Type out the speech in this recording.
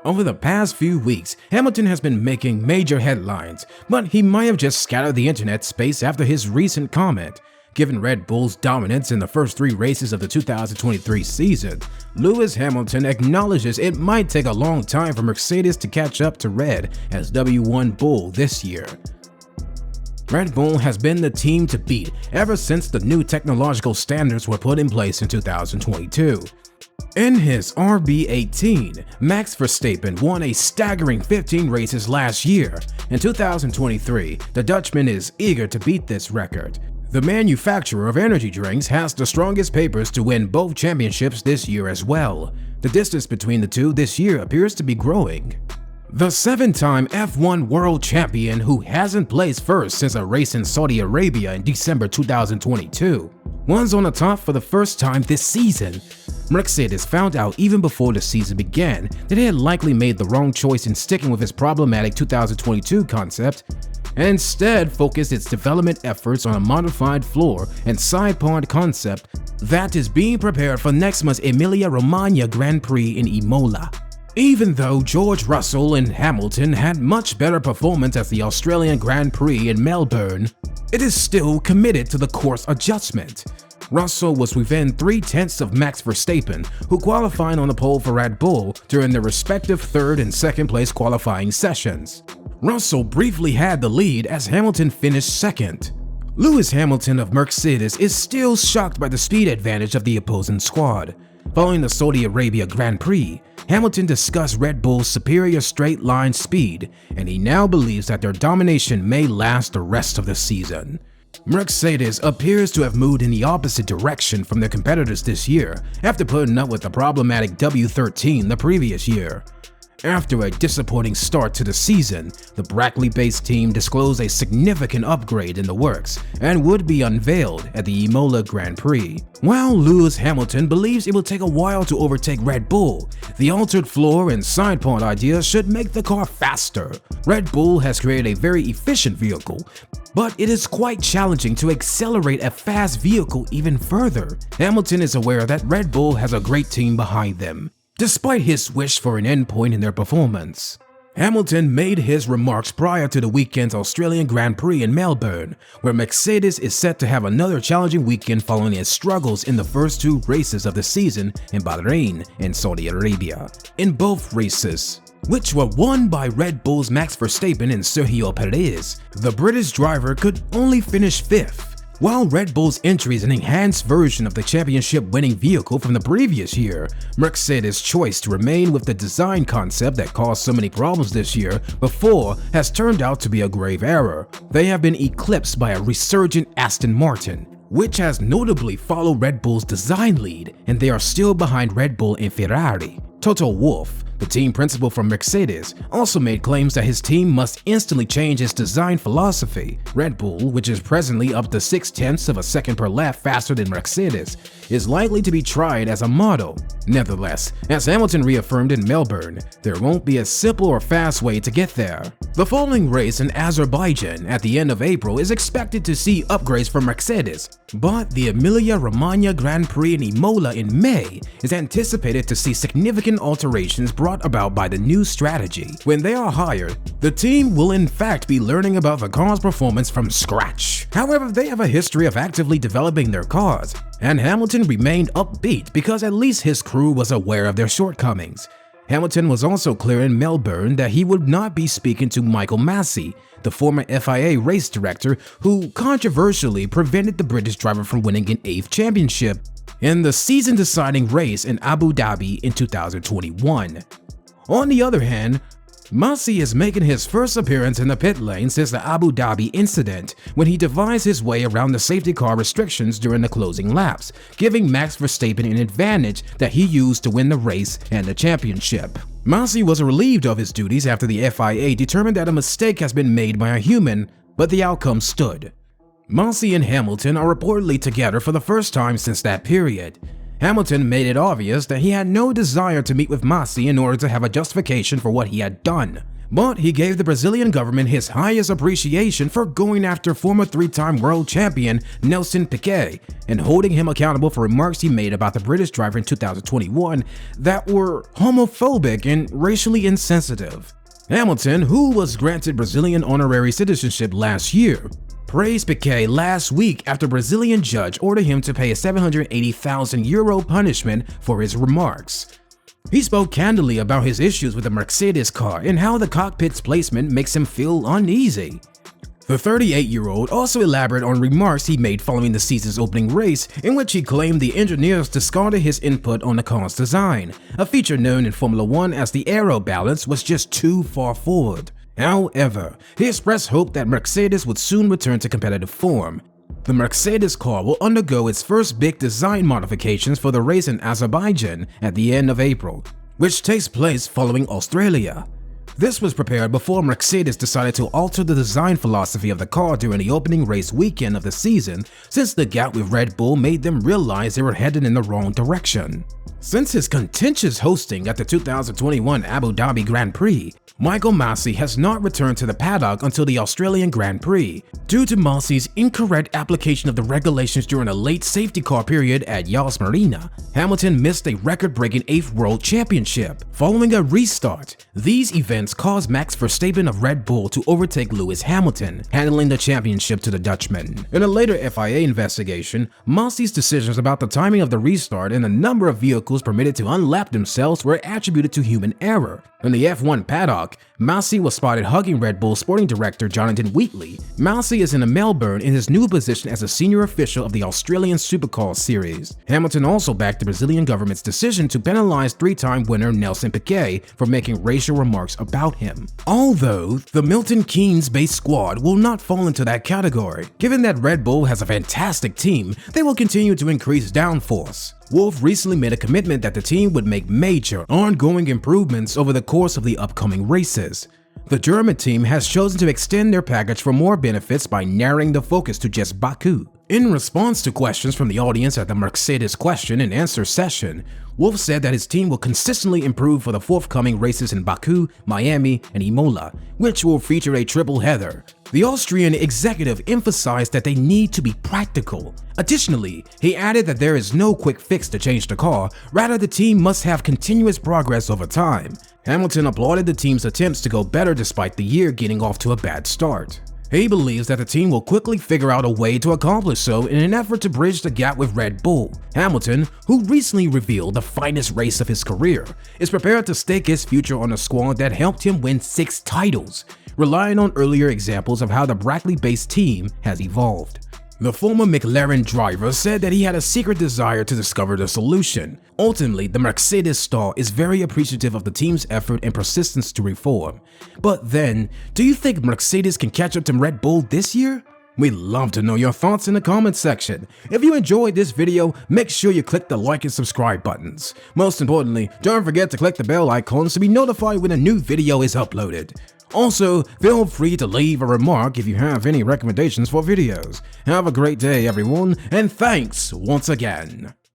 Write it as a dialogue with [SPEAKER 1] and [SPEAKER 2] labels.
[SPEAKER 1] Over the past few weeks, Hamilton has been making major headlines, but he might have just scattered the internet space after his recent comment. Given Red Bull's dominance in the first 3 races of the 2023 season, Lewis Hamilton acknowledges it might take a long time for Mercedes to catch up to Red as W1 Bull this year. Red Bull has been the team to beat ever since the new technological standards were put in place in 2022. In his RB18, Max Verstappen won a staggering 15 races last year. In 2023, the Dutchman is eager to beat this record. The manufacturer of energy drinks has the strongest papers to win both championships this year as well. The distance between the two this year appears to be growing. The 7-time F1 world champion, who hasn't placed first since a race in Saudi Arabia in December 2022, was on the top for the first time this season. Mercedes found out even before the season began that he had likely made the wrong choice in sticking with his problematic 2022 concept, and instead focused its development efforts on a modified floor and sidepod concept that is being prepared for next month's Emilia Romagna Grand Prix in Imola. Even though George Russell and Hamilton had much better performance at the Australian Grand Prix in Melbourne, it is still committed to the course adjustment. Russell was within 3/10 of Max Verstappen, who qualified on the pole for Red Bull during their respective 3rd and 2nd place qualifying sessions. Russell briefly had the lead as Hamilton finished 2nd. Lewis Hamilton of Mercedes is still shocked by the speed advantage of the opposing squad. Following the Saudi Arabia Grand Prix, Hamilton discussed Red Bull's superior straight-line speed, and he now believes that their domination may last the rest of the season. Mercedes appears to have moved in the opposite direction from their competitors this year after putting up with the problematic W13 the previous year. After a disappointing start to the season, the Brackley-based team disclosed a significant upgrade in the works and would be unveiled at the Imola Grand Prix. While Lewis Hamilton believes it will take a while to overtake Red Bull, the altered floor and sidepod idea should make the car faster. Red Bull has created a very efficient vehicle, but it is quite challenging to accelerate a fast vehicle even further. Hamilton is aware that Red Bull has a great team behind them, despite his wish for an endpoint in their performance. Hamilton made his remarks prior to the weekend's Australian Grand Prix in Melbourne, where Mercedes is set to have another challenging weekend following its struggles in the first 2 races of the season in Bahrain and Saudi Arabia. In both races, which were won by Red Bull's Max Verstappen and Sergio Perez, the British driver could only finish 5th. While Red Bull's entry is an enhanced version of the championship-winning vehicle from the previous year, Mercedes' choice to remain with the design concept that caused so many problems this year before has turned out to be a grave error. They have been eclipsed by a resurgent Aston Martin, which has notably followed Red Bull's design lead, and they are still behind Red Bull and Ferrari. Toto Wolff, the team principal from Mercedes, also made claims that his team must instantly change its design philosophy. Red Bull, which is presently up to 0.6 of a second per lap faster than Mercedes, is likely to be tried as a model. Nevertheless, as Hamilton reaffirmed in Melbourne, there won't be a simple or fast way to get there. The following race in Azerbaijan at the end of April is expected to see upgrades from Mercedes, but the Emilia Romagna Grand Prix in Imola in May is anticipated to see significant alterations brought about by the new strategy. When they are hired, the team will in fact be learning about the car's performance from scratch. However, they have a history of actively developing their cars, and Hamilton remained upbeat because at least his crew was aware of their shortcomings. Hamilton was also clear in Melbourne that he would not be speaking to Michael Massey, the former FIA race director who controversially prevented the British driver from winning an 8th championship in the season-deciding race in Abu Dhabi in 2021. On the other hand, Massey is making his first appearance in the pit lane since the Abu Dhabi incident, when he devised his way around the safety car restrictions during the closing laps, giving Max Verstappen an advantage that he used to win the race and the championship. Massey was relieved of his duties after the FIA determined that a mistake has been made by a human, but the outcome stood. Massey and Hamilton are reportedly together for the first time since that period. Hamilton made it obvious that he had no desire to meet with Massey in order to have a justification for what he had done. But he gave the Brazilian government his highest appreciation for going after former three-time world champion Massey and Piquet and holding him accountable for remarks he made about the British driver in 2021 that were homophobic and racially insensitive. Hamilton, who was granted Brazilian honorary citizenship last year, praised Piquet last week after a Brazilian judge ordered him to pay a €780,000 punishment for his remarks. He spoke candidly about his issues with the Mercedes car and how the cockpit's placement makes him feel uneasy. The 38-year-old also elaborated on remarks he made following the season's opening race, in which he claimed the engineers discarded his input on the car's design, a feature known in Formula 1 as the aero balance was just too far forward. However, he expressed hope that Mercedes would soon return to competitive form. The Mercedes car will undergo its first big design modifications for the race in Azerbaijan at the end of April, which takes place following Australia. This was prepared before Mercedes decided to alter the design philosophy of the car during the opening race weekend of the season, since the gap with Red Bull made them realize they were headed in the wrong direction. Since his contentious hosting at the 2021 Abu Dhabi Grand Prix, Michael Massey has not returned to the paddock until the Australian Grand Prix. Due to Massey's incorrect application of the regulations during a late safety car period at Yas Marina, Hamilton missed a record-breaking 8th World Championship. Following a restart, these events caused Max Verstappen of Red Bull to overtake Lewis Hamilton, handling the championship to the Dutchman. In a later FIA investigation, Massey's decisions about the timing of the restart and the number of vehicles permitted to unlap themselves were attributed to human error. In the F1 paddock, Massey was spotted hugging Red Bull sporting director Jonathan Wheatley. Massey is in Melbourne in his new position as a senior official of the Australian Supercar Series. Hamilton also backed the Brazilian government's decision to penalize three-time winner Massey and Piquet for making racial remarks about him. Although the Milton Keynes-based squad will not fall into that category, given that Red Bull has a fantastic team, they will continue to increase downforce. Wolff recently made a commitment that the team would make major, ongoing improvements over the course of the upcoming races. The German team has chosen to extend their package for more benefits by narrowing the focus to just Baku. In response to questions from the audience at the Mercedes question and answer session, Wolff said that his team will consistently improve for the forthcoming races in Baku, Miami, and Imola, which will feature a triple header. The Austrian executive emphasized that they need to be practical. Additionally, he added that there is no quick fix to change the car, rather the team must have continuous progress over time. Hamilton applauded the team's attempts to go better despite the year getting off to a bad start. He believes that the team will quickly figure out a way to accomplish so in an effort to bridge the gap with Red Bull. Hamilton, who recently revealed the finest race of his career, is prepared to stake his future on a squad that helped him win 6 titles, relying on earlier examples of how the Brackley-based team has evolved. The former McLaren driver said that he had a secret desire to discover the solution. Ultimately, the Mercedes star is very appreciative of the team's effort and persistence to reform. But then, do you think Mercedes can catch up to Red Bull this year? We'd love to know your thoughts in the comments section. If you enjoyed this video, make sure you click the like and subscribe buttons. Most importantly, don't forget to click the bell icon to be notified when a new video is uploaded. Also, feel free to leave a remark if you have any recommendations for videos. Have a great day everyone, and thanks once again.